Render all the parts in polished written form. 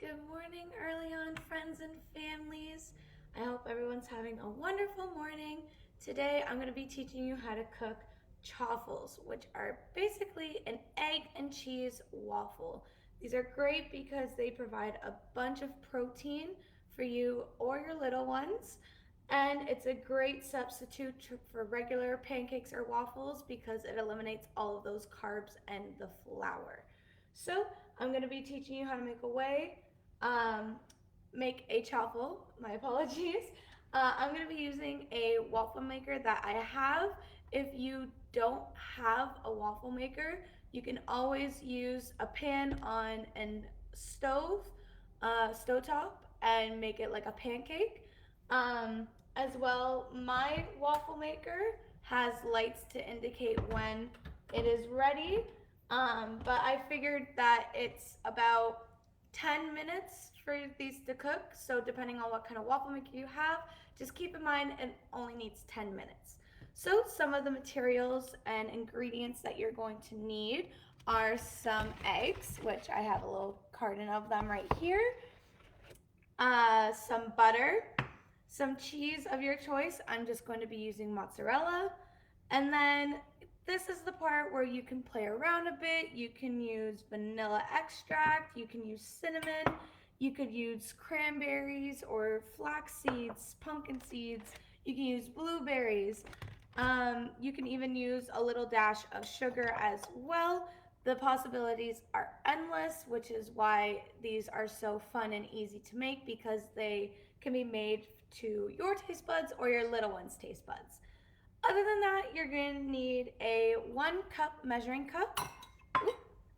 Good morning, early on, friends and families. I hope everyone's having a wonderful morning. Today, I'm going to be teaching you how to cook chaffles, which are basically an egg and cheese waffle. These are great because they provide a bunch of protein for you or your little ones. And it's a great substitute for regular pancakes or waffles because it eliminates all of those carbs and the flour. So I'm going to be teaching you how to um, make a chaffle. My apologies. I'm going to be using a waffle maker that I have. If you don't have a waffle maker, you can always use a pan on a stovetop, and make it like a pancake. As well, my waffle maker has lights to indicate when it is ready. But I figured that it's about 10 minutes for these to cook. So depending on what kind of waffle maker you have, just keep in mind it only needs 10 minutes. So some of the materials and ingredients that you're going to need are some eggs, which I have a little carton of them right here, some butter, some cheese of your choice. I'm just going to be using mozzarella. And then this is the part where you can play around a bit. You can use vanilla extract, you can use cinnamon, you could use cranberries or flax seeds, pumpkin seeds, you can use blueberries. You can even use a little dash of sugar as well. The possibilities are endless, which is why these are so fun and easy to make, because they can be made to your taste buds or your little one's taste buds. Other than that, you're going to need a 1 cup measuring cup,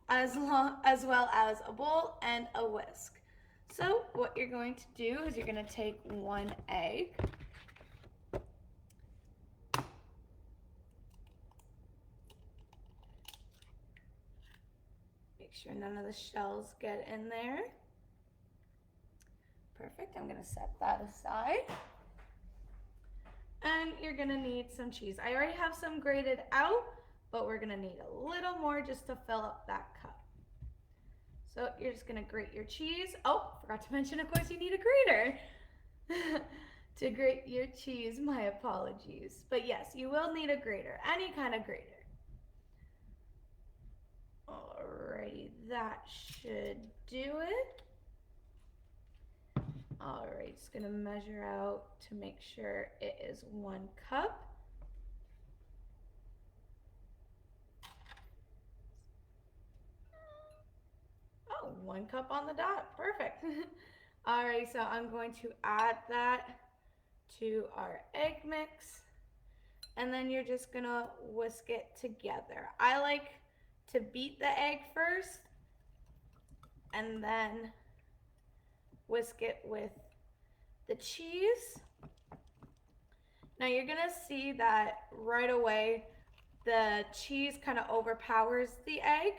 as well as a bowl and a whisk. So what you're going to do is you're going to take 1 egg, make sure none of the shells get in there. Perfect, I'm going to set that aside. And you're gonna need some cheese. I already have some grated out, but we're gonna need a little more just to fill up that cup. So you're just gonna grate your cheese. Oh, forgot to mention, of course, you need a grater to grate your cheese. My apologies. But yes, you will need a grater, any kind of grater. Alrighty, that should do it. Alright, just gonna measure out to make sure it is 1 cup. Oh, 1 cup on the dot, perfect. Alright, so I'm going to add that to our egg mix, and then you're just gonna whisk it together. I like to beat the egg first and then whisk it with the cheese. Now you're gonna see that right away the cheese kind of overpowers the egg.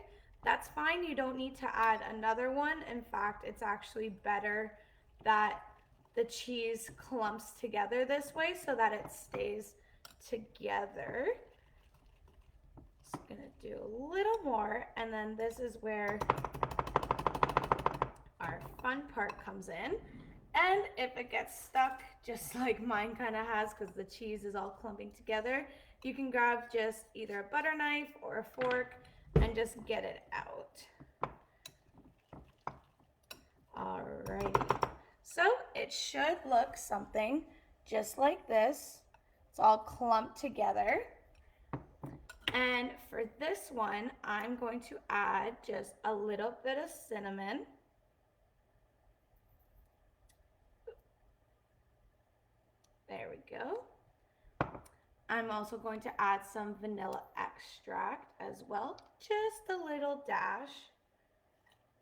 That's fine, you don't need to add another one. In fact, it's actually better that the cheese clumps together this way so that it stays together. Just gonna do a little more, and then this is where our fun part comes in. And if it gets stuck, just like mine kind of has because the cheese is all clumping together, you can grab just either a butter knife or a fork and just get it out. Alrighty, so it should look something just like this. It's all clumped together. And for this one, I'm going to add just a little bit of cinnamon. There we go. I'm also going to add some vanilla extract as well, just a little dash.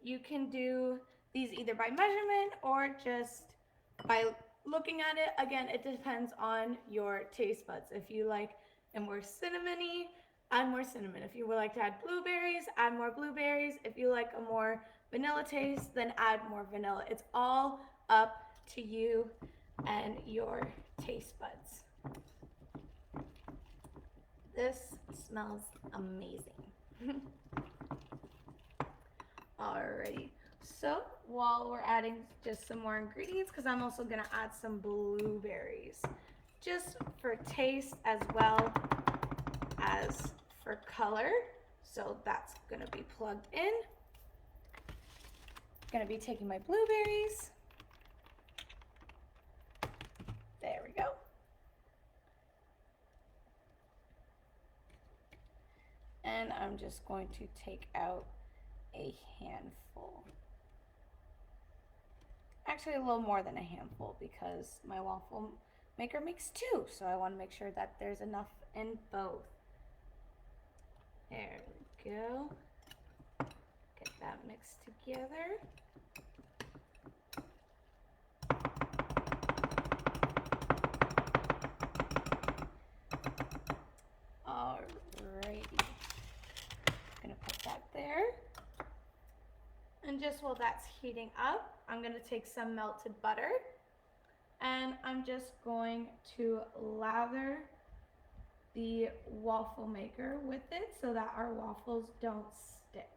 You can do these either by measurement or just by looking at it. Again, it depends on your taste buds. If you like a more cinnamony, add more cinnamon. If you would like to add blueberries, add more blueberries. If you like a more vanilla taste, then add more vanilla. It's all up to you and your taste buds. This smells amazing. Alrighty, So while we're adding just some more ingredients, because I'm also gonna add some blueberries, just for taste as well as for color. So that's gonna be plugged in. Gonna be taking my blueberries. There we go. And I'm just going to take out a handful. Actually, a little more than a handful because my waffle maker makes two, so I want to make sure that there's enough in both. There we go. Get that mixed together. Alrighty. Gonna put that there. And just while that's heating up, I'm gonna take some melted butter and I'm just going to lather the waffle maker with it so that our waffles don't stick.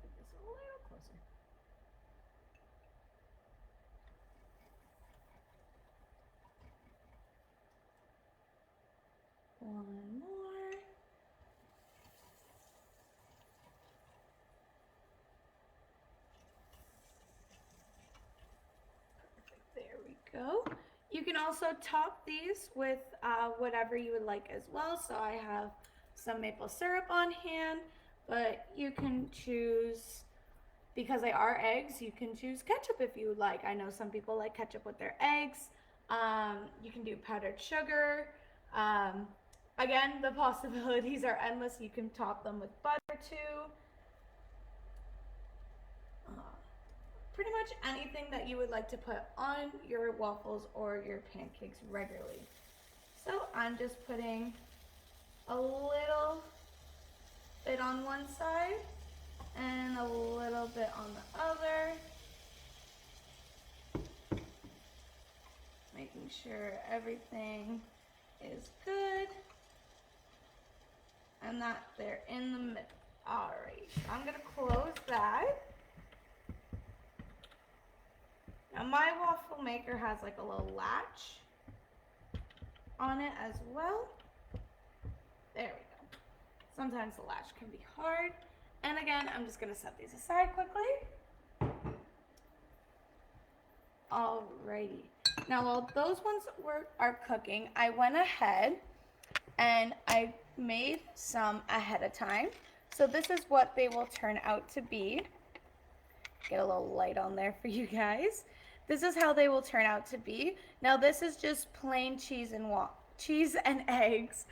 Put this a little closer. One more. Perfect, there we go. You can also top these with whatever you would like as well. So I have some maple syrup on hand, but you can choose, because they are eggs, you can choose ketchup if you would like. I know some people like ketchup with their eggs. You can do powdered sugar. Again, the possibilities are endless. You can top them with butter too. Pretty much anything that you would like to put on your waffles or your pancakes regularly. So I'm just putting a little bit on one side and a little bit on the other. Making sure everything is good and that they're in the middle. Alright, so I'm gonna close that. Now my waffle maker has like a little latch on it as well. There we go. Sometimes the latch can be hard. And again, I'm just gonna set these aside quickly. Alrighty. Now while those ones are cooking, I went ahead and I made some ahead of time. So this is what they will turn out to be. Get a little light on there for you guys. This is how they will turn out to be. Now this is just plain cheese and eggs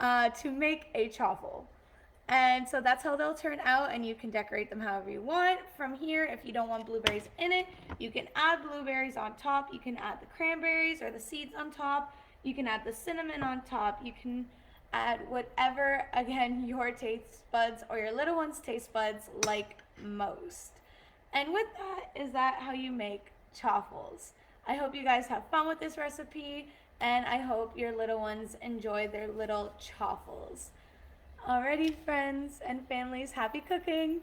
to make a chaffle. And so that's how they'll turn out, and you can decorate them however you want. From here, if you don't want blueberries in it, you can add blueberries on top. You can add the cranberries or the seeds on top. You can add the cinnamon on top. You can add whatever, again, your taste buds or your little one's taste buds like most. And with that, is that how you make chaffles? I hope you guys have fun with this recipe, and I hope your little ones enjoy their little chaffles. Alrighty, friends and families, happy cooking!